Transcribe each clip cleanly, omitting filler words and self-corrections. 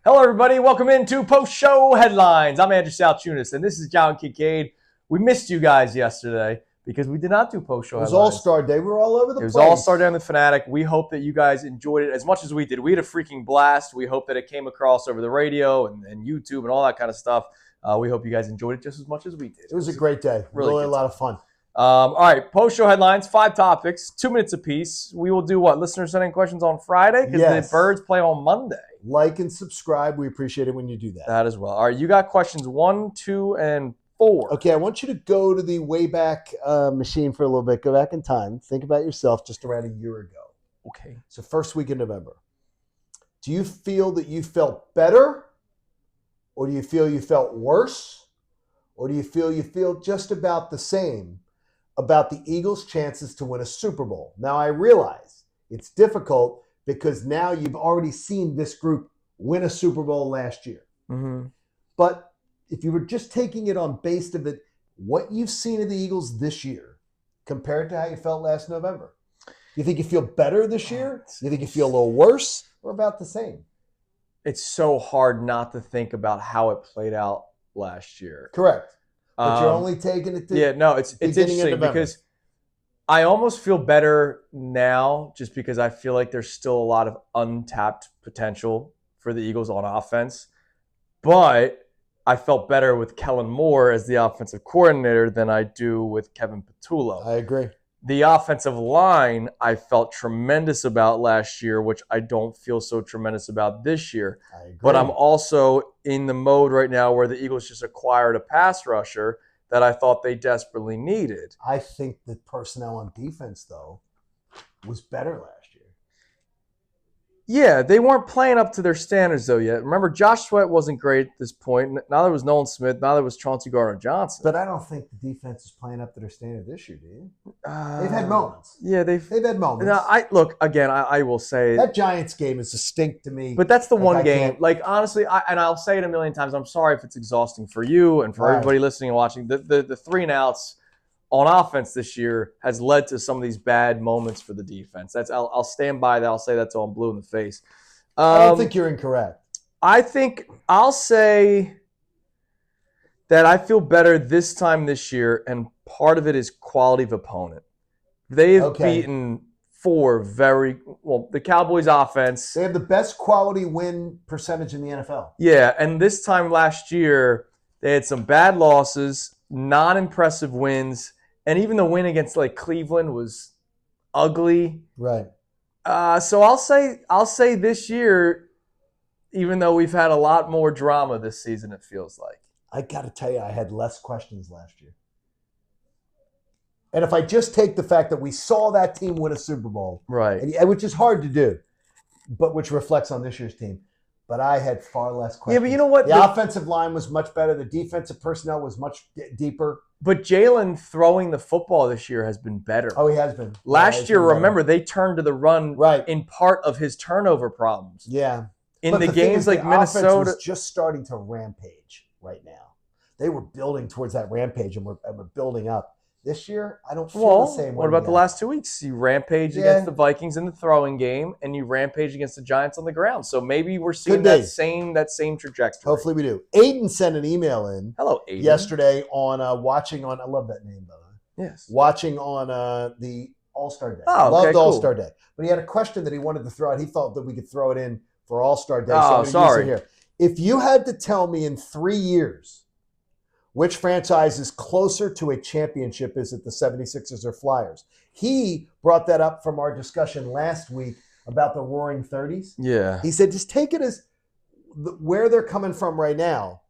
Hello, everybody. Welcome into post-show headlines. I'm Andrew Salciunas, and this is John Kincade. We missed you guys yesterday because we did not do post-show headlines. It was All-Star Day. We were all over the place. It was All-Star Day on the Fanatic. We hope that you guys enjoyed it as much as we did. We had a freaking blast. We hope that it came across over the radio and YouTube and all that kind of stuff. We hope you guys enjoyed it just as much as we did. It was a great day. Really a lot of fun. All right, post-show headlines, 5 topics, 2 minutes apiece. We will do what? Listeners sending questions on Friday because the Birds play on Monday. Like and subscribe. We appreciate it when you do that. That as well. All right, you got questions 1, 2, and 4. Okay, I want you to go to the Wayback Machine for a little bit. Go back in time. Think about yourself just around a year ago. Okay. So first week in November. Do you feel that you felt better? Or do you feel you felt worse? Or do you feel just about the same about the Eagles' chances to win a Super Bowl? Now, I realize it's difficult because now you've already seen this group win a Super Bowl last year. Mm-hmm. But if you were just taking it on base of it, what you've seen of the Eagles this year compared to how you felt last November, you think you feel better this year? You think you feel a little worse or about the same? It's so hard not to think about how it played out last year. Correct. But you're only taking it to it's interesting because I almost feel better now just because I feel like there's still a lot of untapped potential for the Eagles on offense. But I felt better with Kellen Moore as the offensive coordinator than I do with Kevin Patullo. I agree. The offensive line I felt tremendous about last year, which I don't feel so tremendous about this year. I agree. But I'm also in the mode right now where the Eagles just acquired a pass rusher that I thought they desperately needed. I think the personnel on defense, though, was better last year. Yeah, they weren't playing up to their standards, though, yet. Remember, Josh Sweat wasn't great at this point. Now there was Nolan Smith. Now there was Chauncey Gardner-Johnson. But I don't think the defense is playing up to their standard this year, do you? They've had moments. Yeah, they've had moments. Now, I will say that Giants game is a stink to me. But that's the one game. Like, honestly, and I'll say it a million times. I'm sorry if it's exhausting for you and for everybody listening and watching. The 3 and outs on offense this year has led to some of these bad moments for the defense. I'll stand by that. I'll say that till I'm blue in the face. I don't think you're incorrect. I think I'll say that I feel better this time this year, and part of it is quality of opponent. They've beaten 4 the Cowboys offense. They have the best quality win percentage in the NFL. Yeah, and this time last year, they had some bad losses, non-impressive wins, and even the win against Cleveland was ugly. Right. So I'll say this year, even though we've had a lot more drama this season, it feels like. I got to tell you, I had less questions last year. And if I just take the fact that we saw that team win a Super Bowl, right, which is hard to do, but which reflects on this year's team. But I had far less questions. Yeah, but you know what? The offensive line was much better. The defensive personnel was much deeper. But Jalen throwing the football this year has been better. Oh, he has been. Last year, remember, they turned to the run in part of his turnover problems. Yeah. In the games like Minnesota. The offense was just starting to rampage right now. They were building towards that rampage, and we're building up. This year, I don't feel the same way. What about the last 2 weeks? You rampaged against the Vikings in the throwing game, and you rampaged against the Giants on the ground. So maybe we're seeing that same trajectory. Hopefully we do. Aiden sent an email in. Hello, Aiden. Yesterday on watching on. I love that name, by the way. Yes. Watching on the All-Star Day. Oh, Loved All-Star Day. But he had a question that he wanted to throw out. He thought that we could throw it in for All-Star Day. Oh, sorry. Here. If you had to tell me in 3 years which franchise is closer to a championship, is it the 76ers or Flyers? He brought that up from our discussion last week about the Roaring 30s. Yeah. He said, just take it as where they're coming from right now,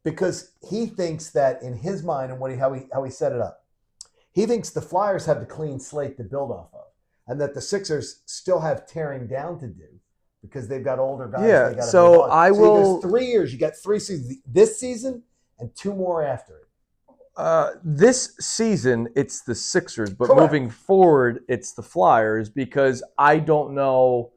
because he thinks that in his mind and how he set it up, he thinks the Flyers have the clean slate to build off of, and that the Sixers still have tearing down to do because they've got older guys. Yeah, so he goes 3 years. You got 3 seasons. This season and 2 more after it. This season, it's the Sixers, but moving forward, it's the Flyers, because I don't know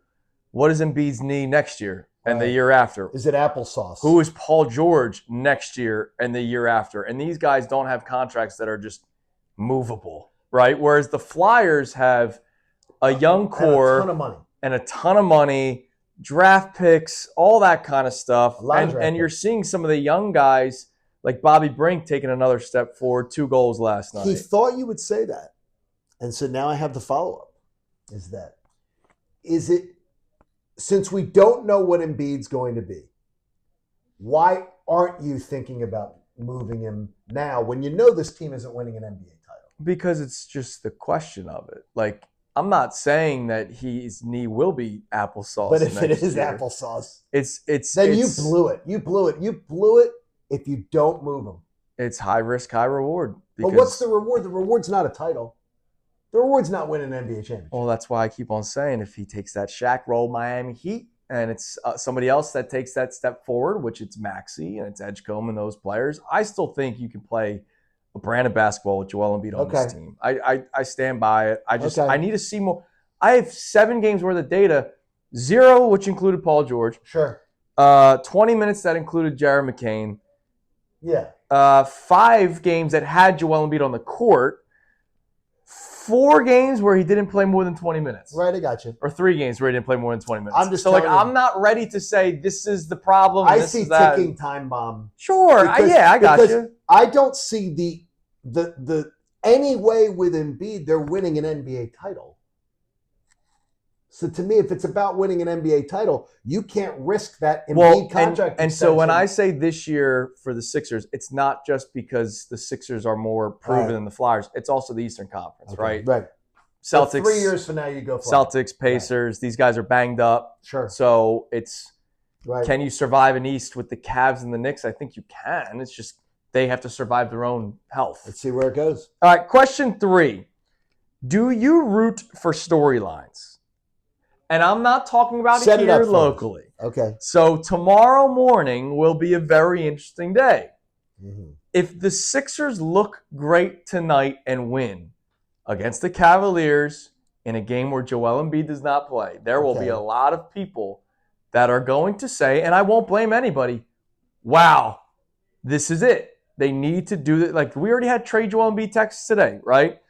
what is Embiid's knee next year and the year after. Is it applesauce? Who is Paul George next year and the year after? And these guys don't have contracts that are just movable, right? Whereas the Flyers have a young core and a ton of money. And a ton of money draft picks, all that kind of stuff. A lot of draft And you're picks. seeing some of the young guys like Bobby Brink taking another step forward, 2 goals last night. He thought you would say that. And so now I have the follow-up. Is it, since we don't know what Embiid's going to be, why aren't you thinking about moving him now when you know this team isn't winning an NBA title? Because it's just the question of it. Like, I'm not saying that his knee will be applesauce. But if it is year. applesauce, then you blew it. You blew it. You blew it if you don't move him. It's high risk, high reward. But what's the reward? The reward's not a title. The reward's not winning an NBA championship. Well, that's why I keep on saying if he takes that Shaq role, Miami Heat, and it's somebody else that takes that step forward, which it's Maxey and it's Edgecombe and those players, I still think you can play a brand of basketball with Joel Embiid on this team. I stand by it. I need to see more. I have 7 games worth of data, 0 which included Paul George. Sure. 20 minutes that included Jared McCain. Yeah. 5 games that had Joel Embiid on the court. 4 games where he didn't play more than 20 minutes. Right, I got you. Or 3 games where he didn't play more than 20 minutes. I'm just I'm not ready to say this is the problem. I see ticking time bomb. Sure, I got you. I don't see the any way with Embiid they're winning an NBA title. So to me, if it's about winning an NBA title, you can't risk that Embiid contract. And so when I say this year for the Sixers, it's not just because the Sixers are more proven than the Flyers. It's also the Eastern Conference, right? Right. Celtics. So 3 years from now, you go Flyers. Celtics, Pacers. Right. These guys are banged up. Sure. So it's right. Can you survive an East with the Cavs and the Knicks? I think you can. It's just they have to survive their own health. Let's see where it goes. All right, question 3. Do you root for storylines? And I'm not talking about it here locally. Okay. So tomorrow morning will be a very interesting day. Mm-hmm. If the Sixers look great tonight and win against the Cavaliers in a game where Joel Embiid does not play, there will be a lot of people that are going to say, and I won't blame anybody, wow, this is it. They need to do that. Like we already had trade Joel Embiid texts today, right?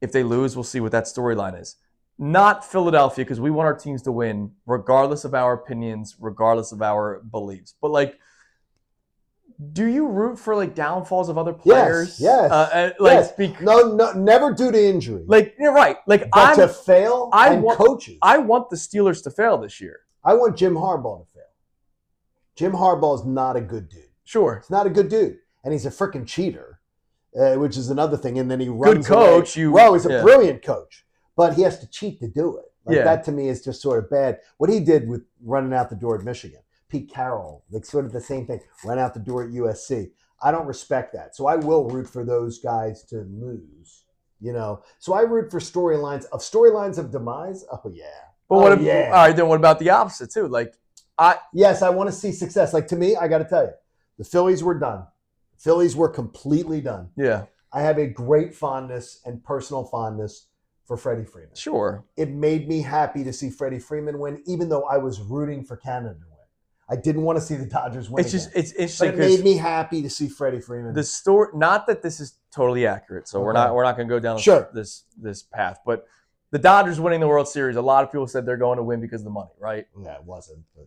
If they lose, we'll see what that storyline is. Not Philadelphia, because we want our teams to win, regardless of our opinions, regardless of our beliefs. But, like, do you root for, like, downfalls of other players? Yes. Yes. No, never due to injury. Like, you're right. Like, but to fail coaches. I want the Steelers to fail this year. I want Jim Harbaugh to fail. Jim Harbaugh is not a good dude. Sure. He's not a good dude. And he's a freaking cheater, which is another thing. And then he runs Good coach. He's a brilliant coach. But he has to cheat to do it. That to me is just sort of bad. What he did with running out the door at Michigan, Pete Carroll, like sort of the same thing, run out the door at USC. I don't respect that. So I will root for those guys to lose, So I root for storylines of demise. Oh, yeah. But all right, then what about the opposite, too? Yes, I want to see success. Like, to me, I got to tell you, the Phillies were done. The Phillies were completely done. Yeah. I have a great fondness and personal fondness for Freddie Freeman. Sure. It made me happy to see Freddie Freeman win, even though I was rooting for Canada to win. I didn't want to see the Dodgers win. It's interesting. But it made me happy to see Freddie Freeman. The story, not that this is totally accurate, so we're not going to go down this path. But the Dodgers winning the World Series, a lot of people said they're going to win because of the money, right? Yeah, it wasn't. But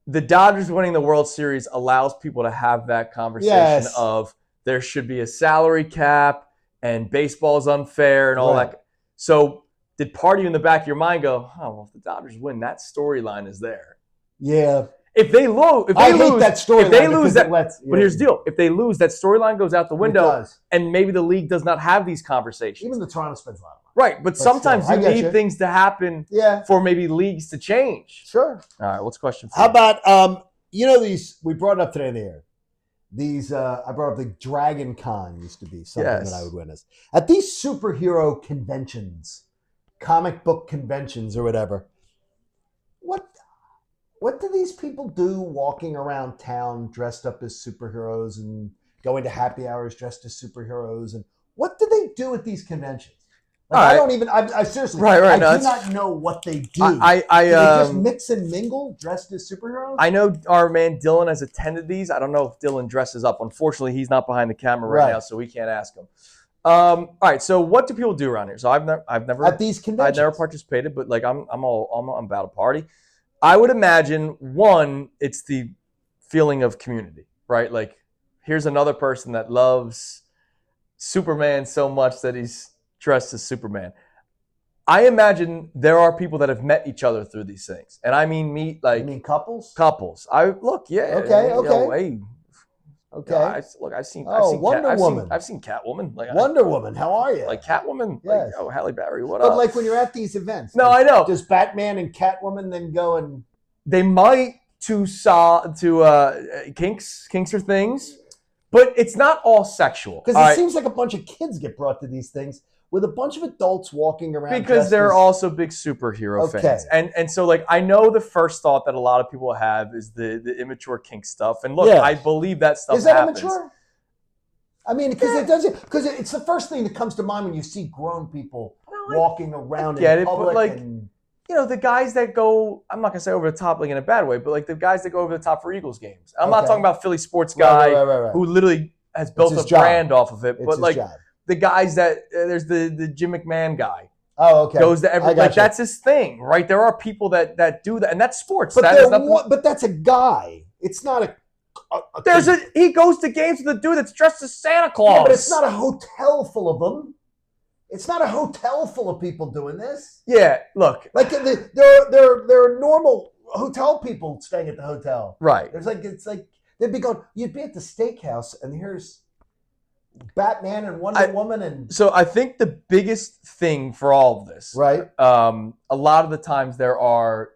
the Dodgers winning the World Series allows people to have that conversation of there should be a salary cap and baseball is unfair and all that. So did part of you in the back of your mind go, oh, well, if the Dodgers win, that storyline is there? Yeah. If they lose, hate that storyline. If they lose that, but here's the deal: if they lose, that storyline goes out the window, and maybe the league does not have these conversations. Even the Toronto spends a lot of money. Right, but sometimes you need things to happen for maybe leagues to change. Sure. All right, what's question 4? How about these? We brought it up today in the air. These I brought up the Dragon Con used to be something that I would witness at these superhero conventions, comic book conventions or whatever. What do these people do walking around town dressed up as superheroes and going to happy hours dressed as superheroes? And what do they do at these conventions? I don't even. I seriously. I do not know what they do. Do they just mix and mingle dressed as superheroes? I know our man Dylan has attended these. I don't know if Dylan dresses up. Unfortunately, he's not behind the camera right now, so we can't ask him. All right. So, what do people do around here? So, I've never at these conventions. I've never participated, but like I'm about a party. I would imagine, one, it's the feeling of community, right? Like, here's another person that loves Superman so much that he's dressed as Superman. I imagine there are people that have met each other through these things, and I mean meet like You mean couples? couples. Okay, you know, hey, Okay. I've seen Wonder Woman. I've seen Catwoman. Like Wonder Woman, how are you? like Catwoman. Yes. Like, Halle Berry, what But up? like when you're at these events. No, I know. Does Batman and Catwoman then go and They might to kinks or things, but it's not all sexual. because it seems like a bunch of kids get brought to these things with a bunch of adults walking around because they're also big superhero fans, and so like I know the first thought that a lot of people have is the immature kink stuff, and look, Yeah. I believe that stuff Is that happens. immature? I mean, because it's the first thing that comes to mind when you see grown people walking around in public. But like, and you know, the guys that go, I'm not gonna say over the top like in a bad way, but like the guys that go over the top for Eagles games. I'm not Okay. talking about Philly sports guy Right. who literally has built his a job. brand off of it, It's but his like job. the guys that there's the Jim McMahon guy. Oh, okay. Goes to every I got like you. that's his thing, right? There are people that do that, and that's sports. But, That is nothing. but that's a guy. It's not a He goes to games with a dude that's dressed as Santa Claus. Yeah, but it's not a hotel full of them. It's not a hotel full of people doing this. Yeah, look, Like there are normal hotel people staying at the hotel. right. It's like they'd be going. You'd be at the steakhouse, and here's Batman and Wonder Woman, and So I think the biggest thing for all of this, right. a lot of the times there are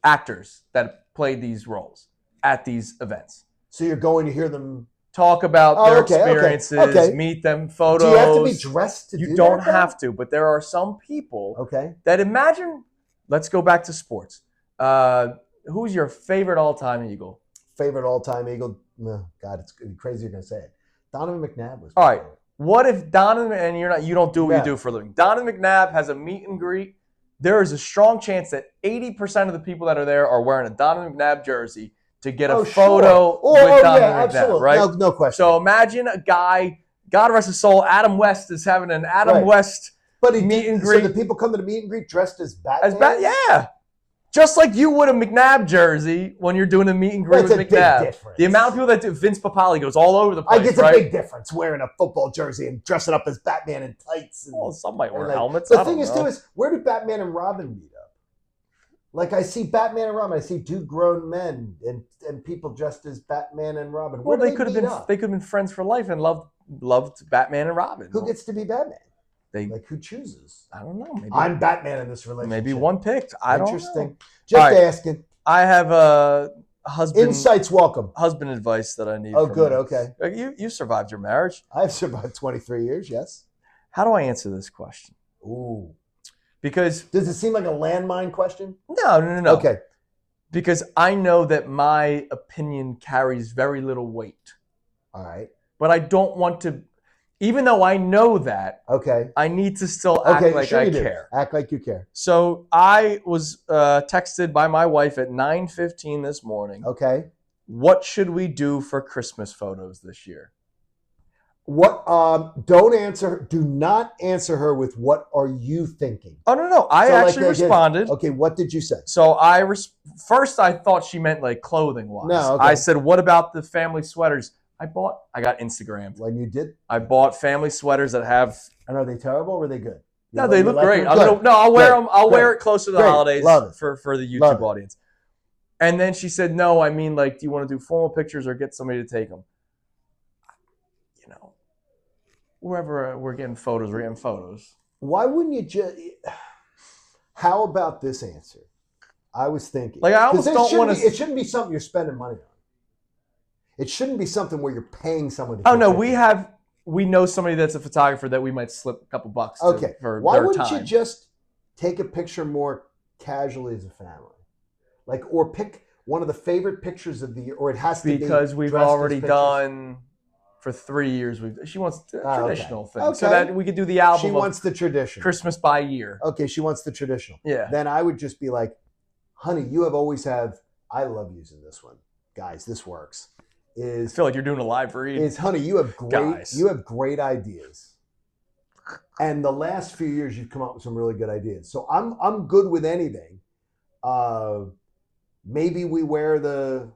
actors that play these roles at these events. So you're going to hear them Talk about their experiences, okay. meet them, photos. Do you have to be dressed to do that? You don't have to, but there are some people Okay. that imagine. Let's go back to sports. Who's your favorite all-time Eagle? Favorite all-time Eagle? Oh, God, it's crazy you're going to say it. Donovan McNabb was. All right. What if Donovan, and you don't do what Yeah. you do for a living. Donovan McNabb has a meet and greet. There is a strong chance that 80% of the people that are there are wearing a Donovan McNabb jersey to get a photo with Donovan McNabb, right? No question. So imagine a guy, God rest his soul, Adam West is having an Adam Right. West But meet and greet. So the people come to the meet and greet dressed as Batman? Yeah. Just like you would a McNabb jersey when you're doing a meet and greet That's with a big McNabb. difference. The amount of people that do, Vince Papale goes all over the I place, guess right? a big difference wearing a football jersey and dressing up as Batman in tights. And, Well, some might wear like, helmets. The I thing don't is, know. too, is where do Batman and Robin meet up? Like, I see Batman and Robin. I see two grown men and people dressed as Batman and Robin. Well, Where they do could have meet been up? they could have been friends for life and loved Batman and Robin. Who gets to be Batman? They Like, who chooses? I don't know. Maybe I'm Batman in this relationship. maybe one picked. I don't know. Interesting. Just All right. asking. I have a husband Insights welcome. husband advice that I need. Oh, from good. you. Okay. Like, you survived your marriage. I've survived 23 years, yes. How do I answer this question? Ooh. Because Does it seem like a landmine question? no. Okay. Because I know that my opinion carries very little weight. All right. But I don't want to, even though I know that, Okay. I need to still Okay. act like sure I you do. care. Act like you care. So I was texted by my wife at 9:15 this morning. Okay. What should we do for Christmas photos this year? What? Don't answer. Do not answer her with "What are you thinking?" Oh no! I So, like, actually responded. Okay. What did you say? So first I thought she meant like clothing wise. No, okay. I said, what about the family sweaters? I got Instagrammed. When you did, I bought family sweaters that have. and are they terrible or are they good? No, they look great. Good. I'll wear Good. them. I'll Good. wear it closer to the Great. holidays Love it. for the Love YouTube it. audience. And then she said, no, I mean, like, do you want to do formal pictures or get somebody to take them? You know, wherever we're getting photos, we're getting photos. Why wouldn't you just? How about this answer? I was thinking. Like, I almost 'Cause don't want to. It shouldn't be something you're spending money on. It shouldn't be something where you're paying someone to. Oh take no, pictures. we know somebody that's a photographer that we might slip a couple bucks to Okay. for Why their wouldn't time. you just take a picture more casually as a family? Like, or pick one of the favorite pictures of the year, or it has to be Because we've dressed as already pictures. for 3 years. She wants a okay. traditional thing, so Okay. that we could do the album She of wants the tradition. Christmas by year. Okay, she wants the traditional. Yeah. Then I would just be like, honey, you have always have. I love using this one, guys. This works. I feel like you're doing a live read. Is honey, you have Guys. great ideas. And the last few years you've come up with some really good ideas. So I'm good with anything. Maybe we wear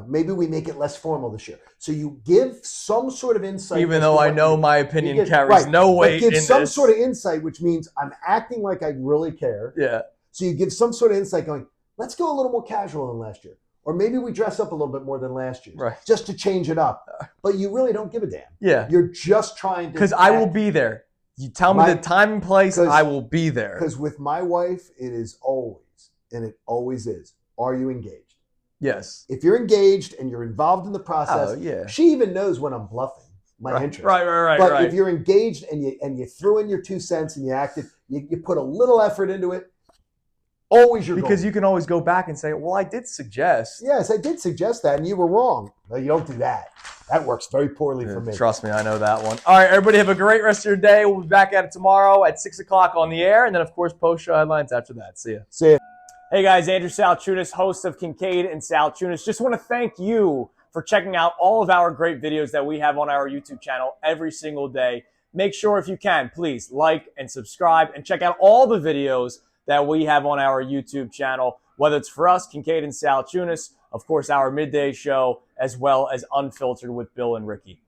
maybe we make it less formal this year. So you give some sort of insight. Even though I know my opinion carries right, no weight but give in some this. sort of insight, which means I'm acting like I really care. Yeah. So you give some sort of insight going, let's go a little more casual than last year. Or maybe we dress up a little bit more than last year. Right. Just to change it up. But you really don't give a damn. Yeah. You're just trying to. Because I will be there. You tell me the time and place, I will be there. Because with my wife, it is always, and it always is, are you engaged? Yes. If you're engaged and you're involved in the process, she even knows when I'm bluffing my interest. Right. But if you're engaged and you threw in your 2 cents and you acted, you put a little effort into it, always because you can always go back and say, well, I did suggest. Yes, I did suggest that, and you were wrong. No, you don't do that. That works very poorly for me. Trust me, I know that one. All right, everybody have a great rest of your day. We'll be back at it tomorrow at 6 o'clock on the air, and then, of course, post-show headlines after that. See ya. See ya. Hey, guys, Andrew Salciunas, host of Kincade and Salciunas. Just want to thank you for checking out all of our great videos that we have on our YouTube channel every single day. Make sure, if you can, please like and subscribe and check out all the videos that we have on our YouTube channel, whether it's for us, Kincade and Salciunas, of course, our midday show, as well as Unfiltered with Bill and Ricky.